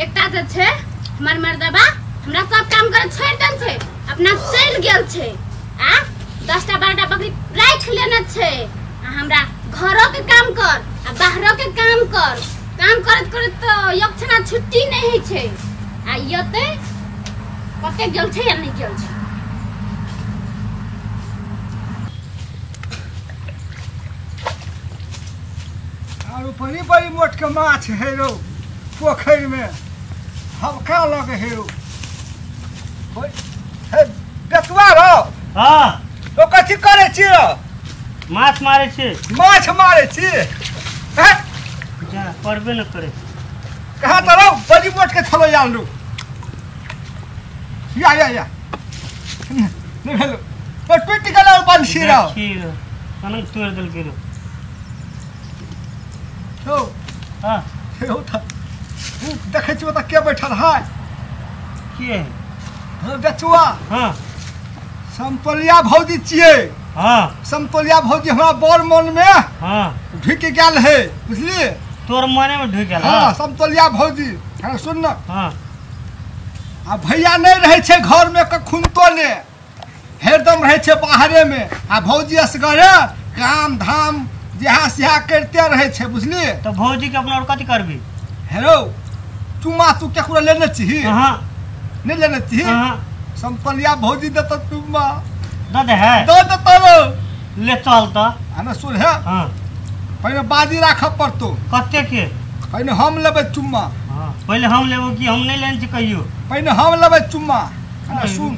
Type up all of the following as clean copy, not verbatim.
एकटा जे छै हमर मर्दबा हमरा सब काम करे छोड़ देन छै, अपना चल गेल छै। आ 10टा 12टा बकरी राख लेने छै। आ हमरा घरो के काम कर आ बाहरो के काम कर। काम करत करत तो एक छना छुट्टी नहीं है छै। आ यते कते गेल छै या नहीं गेल छै। आरो बड़ी बड़ी मोट के माछ है रो पोखर में, हम का लगे है रो हे बेतवा रो। हां तो कथि करे छी रो? माछ मारे छी। माछ मारे छी? हैं जा परबे न करे। कहा तो रो बड़ी मोट के थलो जान रो। या नहीं भेलो तो टूट गेल बंशी रो। ठीक कनक तोड़ देल के रो। हो हां हो था देखे छी त के बैठल है? के हां बेचुआ। हां संतोलिया भौजी छिए। हां संतोलिया भौजी हमरा बड़ मन में हां ढुक गेल है, बुझली? तोर मने में ढुक गेल। हां संतोलिया भौजी हां सुन न। हां आ भैया नहीं रहे छे घर में कखुनतो ने, हरदम रहे छे बाहरे में। आ भौजी असगरे काम धाम जहाँ सिहा करते रहे छे, बुझली? तो भौजी के अपना और कथि करबी? हेरो चुमा तू केकरो लेने छी? हां नहीं लेने छी? हां संतोलिया भौजी दे तो चुमा दे है दे तो ले चल त। आना सुन है हां पहले बाजी राख पड़तो। कते के? पहले हम लेबे चुम्मा। हां पहले हम लेबो कि हम नहीं लेन छी कहियो? पहले हम लेबे चुम्मा। आना सुन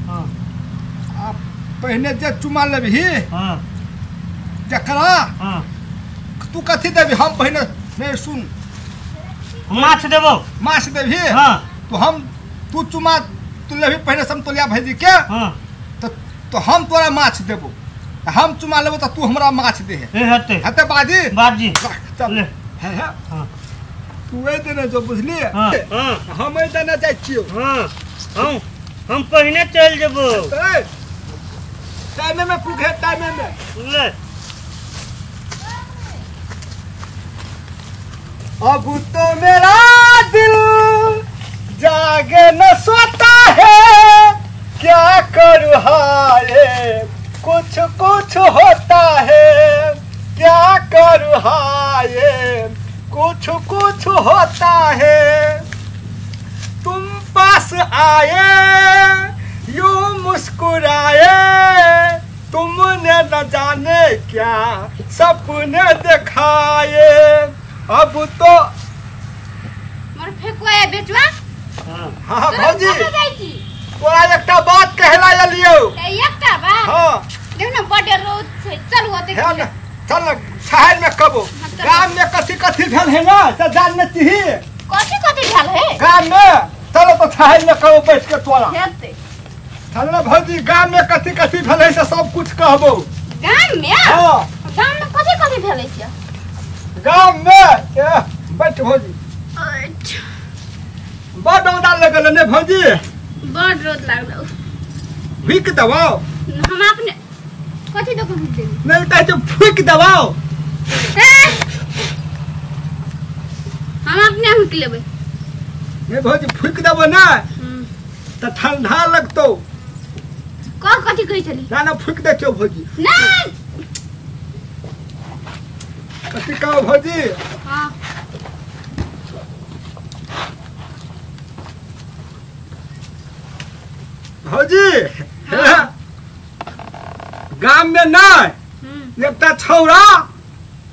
हां आ पहले जे चुम्मा लेबही हां जकरा हां तू कथि देबी? हम पहले नहीं सुन माछ देबो। माछ देबही? हां तो हम तू चुमा तू लेबही पहले संतोलिया भौजी के। हां तो हम तोरा माछ देबो। हम चुमा लेबो तो तू हमरा माछ दे। ए हते हते बाजी बाजी चल ले। है हां तू ए देने जो बुझली? हां हां हम ए देने जाय छियो। हां हम पहिने चल जेबो। ए टाइम में पुगे टाइम में ले। अब तो मेरा दिल जागे न सोता है, क्या करूँ हाय कुछ कुछ होता है, क्या करूँ हाय कुछ कुछ होता है। तुम पास आए यूं मुस्कुराए, तुमने न जाने क्या सपने दिखाए। अब तो मोर फेकुआ बेचवा। हां हाँ भौजी जाई छी तोरा एकटा बात कहला लियो। एकटा बा हाँ देख न बड़े रोज छै। चल होते है न चल न शहर में कबो गांव में कथि कथि भेल है ना से जानने छी? कथि कथि भेल है गांव में? चलो तो शहर में कबो बैठ के तोरा हेते। चल न भौजी गांव में कथि कथि भेल है से सब कुछ कहबो। गाम में? हां गाम में कथि कथि भेल है? गांव में बैठ भौजी बड़ डौदा लगल ने भौजी। बड़ रोद लागलो फूक दबाओ। हम अपने कथि दो हम दे नहीं कहै छै फूक दबाओ। हम अपने हुक लेबै। नहीं भौजी फूक देबो ना तो ठंडा लगतो। कथि कहै छली? ना ना फूक दे छो भौजी। नहीं कथि कहो भौजी? हां भौजी गांव में ना एकटा छौरा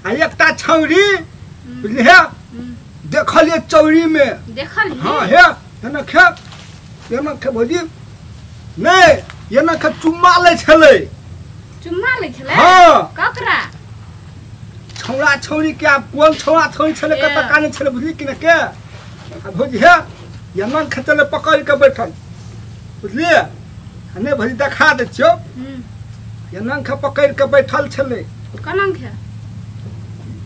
आ एकटा छौरी बुझली है देखलिए चौरी में। देखल हाँ है एना खे भौजी नहीं एना खे चुम्मा ले छले। चुम्मा ले छले? हाँ ककरा? छौरा छौरी के आप कौन छौरा छौरी छले कत काने छले बुझली कि न के? आ भौजी है एना खे चले पकड़ के बैठल बुझली? नहीं भौजी देखा दे छियो एना खे पकड़ के बैठल छले। कनन खे?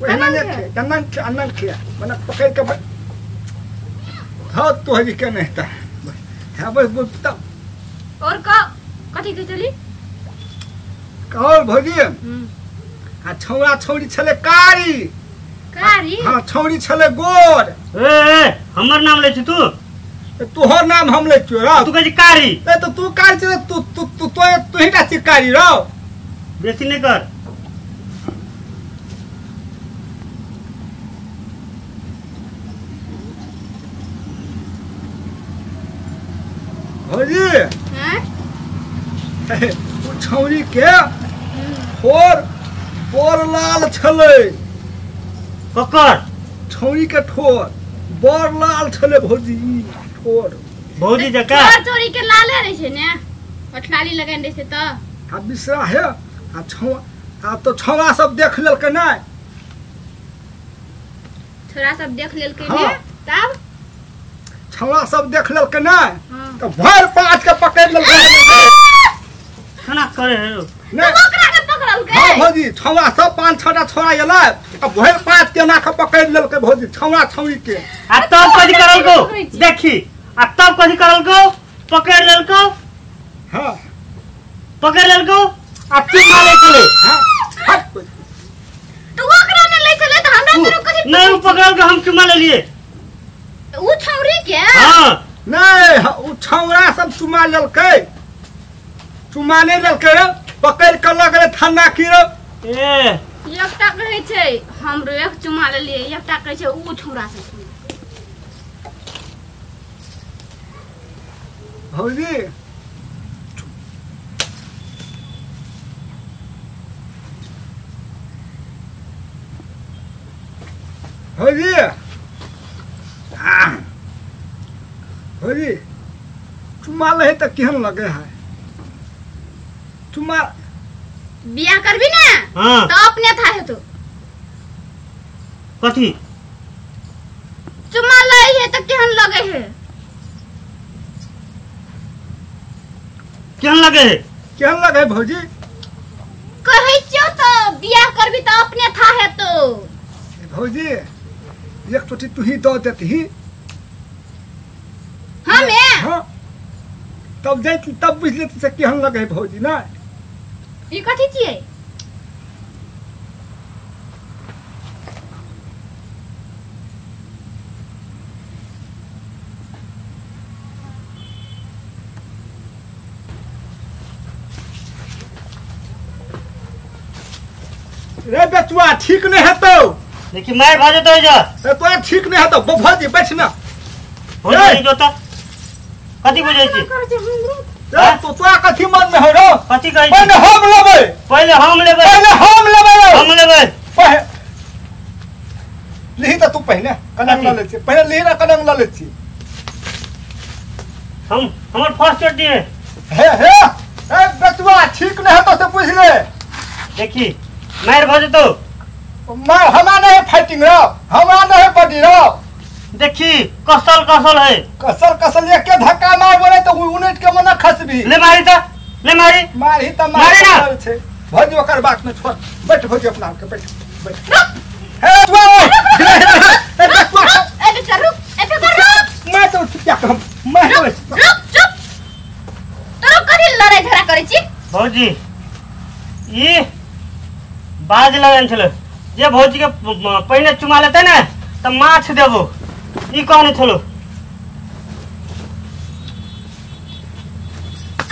अनंग खे मने पकड़ के हाँ तो हजी के नहीं था है बस बोलता। और कथि कह चली? कहल भौजी आ छौरा छौरी छले कारी। कारी? हाँ छौरी छले गोर। ए हमर नाम ले छी तू तोहर नाम हम ले छियो रो तू कह कारी ए तो तू कारी छे तू ही टा चिकारी रो बेसी नहीं कर भौजी हैं उ छौरी के ठोर बड़ लाल छले ककर छौरी के ठोर बड़ लाल छले भौजी ठोर भौजी जका चोरी के लाले रहे छे ने अठलाली लगाइन रहे छे त आ बिसरा है आ छौ आ तो छौरा सब देख लेल के नहीं छोरा सब देख लेल के हाँ। ने तब छौरा सब देख लेल के नहीं हां तो भर पाँच के पकड़ लेल खाना करे है नहीं ओकरा के पकड़ल के हाँ भौजी छौरा सब 5-6 छोरा एला तो भर पाँच के ना के पकड़ लेल के भौजी छौरा छौरी के आ तब कथी करल को देखी आ तब कथी करल को पकड़ लेल को हाँ पकड़ लेल को आ चुमा ले चले हाँ हट तो ओकरा ने ले चले त हमरा तोरो कथि नहीं वो पकड़ के हम चुमा ले लिए उ छौरी के हां नहीं उ छौरा सब चुमा लेल के चुमा नहीं लेल के पकड़ के लगले थाना कीरो ए एकटा कहै छै हमरो एक चुमा ले लिए एकटा कहै छै उ छौरा से भौजी भौजी भौजी चुमा ले तो केहन लगे है चुमा बियाह करबी ना हां तो अपने था है तो कथी चुमा ले है तो केहन लगे है केहन लगे है केहन लगे भौजी कहै छियो तो बियाह करबी तो अपने था है तो भौजी एक चोटी तू ही दो देती हमें हाँ तब जाती तब बुझ लेती से केहन लगे भौजी ना ई कथि छियै रे बेचुआ ठीक नहीं है तो देखी मार भाजे तो जा तो ठीक नहीं है तो भौजी बैठ ना हो नहीं जोता कथी बुझै छी रे तो कथी मन में हो रो कथी कहै पहले छी हम लेबै पहले हम लेबै हम लेबै हम लेबै लिही तो तू पहले कलंग ला ले छी पहले लिही ना कलंग ला ले छी हम हमर फर्स्ट चोटी है हे ए बेचुआ ठीक नहीं है तो से पूछ ले देखी मार भाजे तो मैं हमारा नहीं फाइटिंग रो हमारा नहीं बॉडी रो देखी कसल है कसल एक के धक्का मार बोले तो यूनिट के मना खसबी ले मारी तो ले मारी मारी त मारी ना। छे भौजी ओकर बात में छोड़ बैठ भौजी अपना के बैठ बैठ हे तुआ ए बेचुआ ए बेटा रुक ए बेटा रुक मैं तो क्या कहूं मैं तो रुक चुप तोरो कथि लड़ाई झगड़ा करै छी भौजी ये बाज लगन छले जे भौजी के पहिने चुमा लेते ना त माछ देबो ई कहने छलो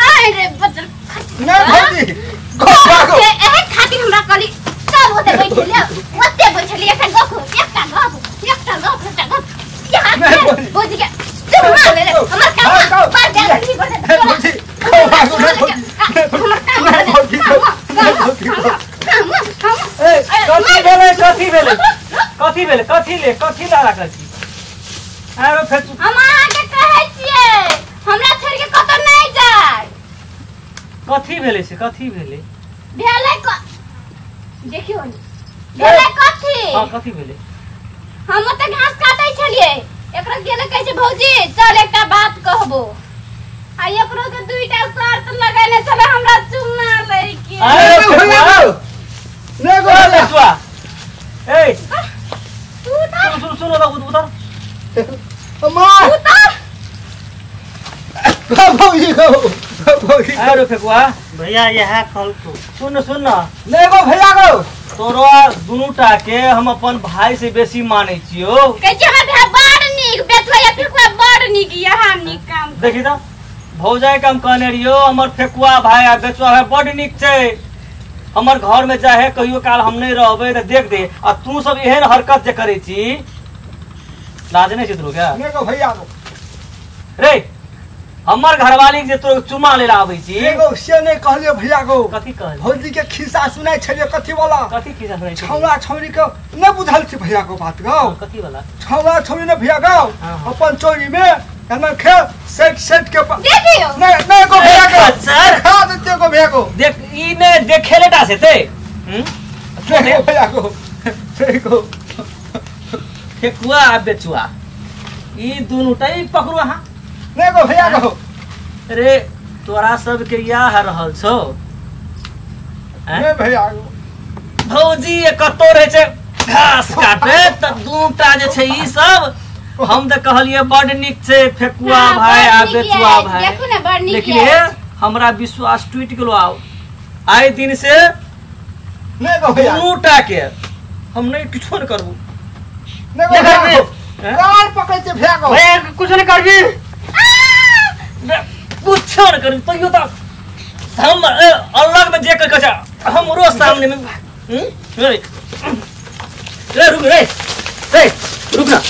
आय रे बदर नहीं भौजी गो भागो ए खातिर हमरा कली चल होते बैठले ओते बैठले एकटा गप यहाँ नहीं बोली। बोझ के चुमा ले ले हमर काम पर दे नहीं हे भौजी गो भागो रे भौजी हमर काम नहीं भौजी ए कथी भेले कथी लाला करछी आरो फेर हम अहाँ के कहै छियै हमरा छोड़ के कतौ नहीं जाय कथी भेले से कथी भेले भेलै देखियो भेलै कथी हां कथी भेले हम त घास काटै छलियै एकरा गेले कहै छै भौजी चल एकटा बात कहबो आ एकरो के दुईटा शर्त लगैने छले हमरा चुम्मा लै के अरे भैया नहीं गो अरे बेचुआ ए तू उतर सुनो उधर अम्मा उतर भौजी भौजी आरो फेकुआ भैया यह कल को सुन नहीं गो भैया गो तोरा दुनुटा के हम अपन भाई से बेसी मानै छियो कहै छै हमरा भाई बड़ नीक निक बेचवा या फेकुआ बड़ निक यहाँ निक काम देखी तो भौजाई काम कहने रहियो हमर फेकुआ भाई आ बेचवा भाई बड़ निक छै हमर घर में जाए कहियो काल हम नहीं रहबे त देख दे आ तू सब एहन हरकत जे करे छी लाज नहीं चित्रो क्या नहीं को भैया को रे हमर घरवाली जे तो चुमा ले आबै छी एगो से नहीं कहलियो भैया को कथी कहल भौजी के खिस्सा सुनाई छलिए कथी वाला कथी खिसा सुनाई छै छौड़ा छौरी के नहीं बुझल छी भैया को बात गो कथी वाला छौड़ा छौरी ने भैया गो हाँ। अपन चोरी में एमन खे सेट के देखियो नहीं को भैया को सर खा देते को भैया को देख ई ने देखेले टा से ते नहीं को भैया को देखो फेकुआ आ बेचुआ ई दुनु टाई पकड़ो हां नहीं को भैया को रे तोरा सब के याह रहल छौ नहीं भैया को भौजी ये कतो रहे छै घास काटे त दूटा जे छै ई सब हम त कहलिए बड़ निक छै फेकुआ हाँ, भाई बड़ आ निक बेचुआ है। भाई देखू ना, बड़ निक लेकिन है। ये हमरा विश्वास टूट गेलो आउ आइ दिन से नहीं को भैया दूटा के हम नहीं किछो न करबू नहीं को भैया को कान पकड़ के भैया को भैया कुछ नहीं करबी कुछ न करबी तइयो त हम अलग में जे कर कचा हमरो सामने में रे रुक रे रुक ना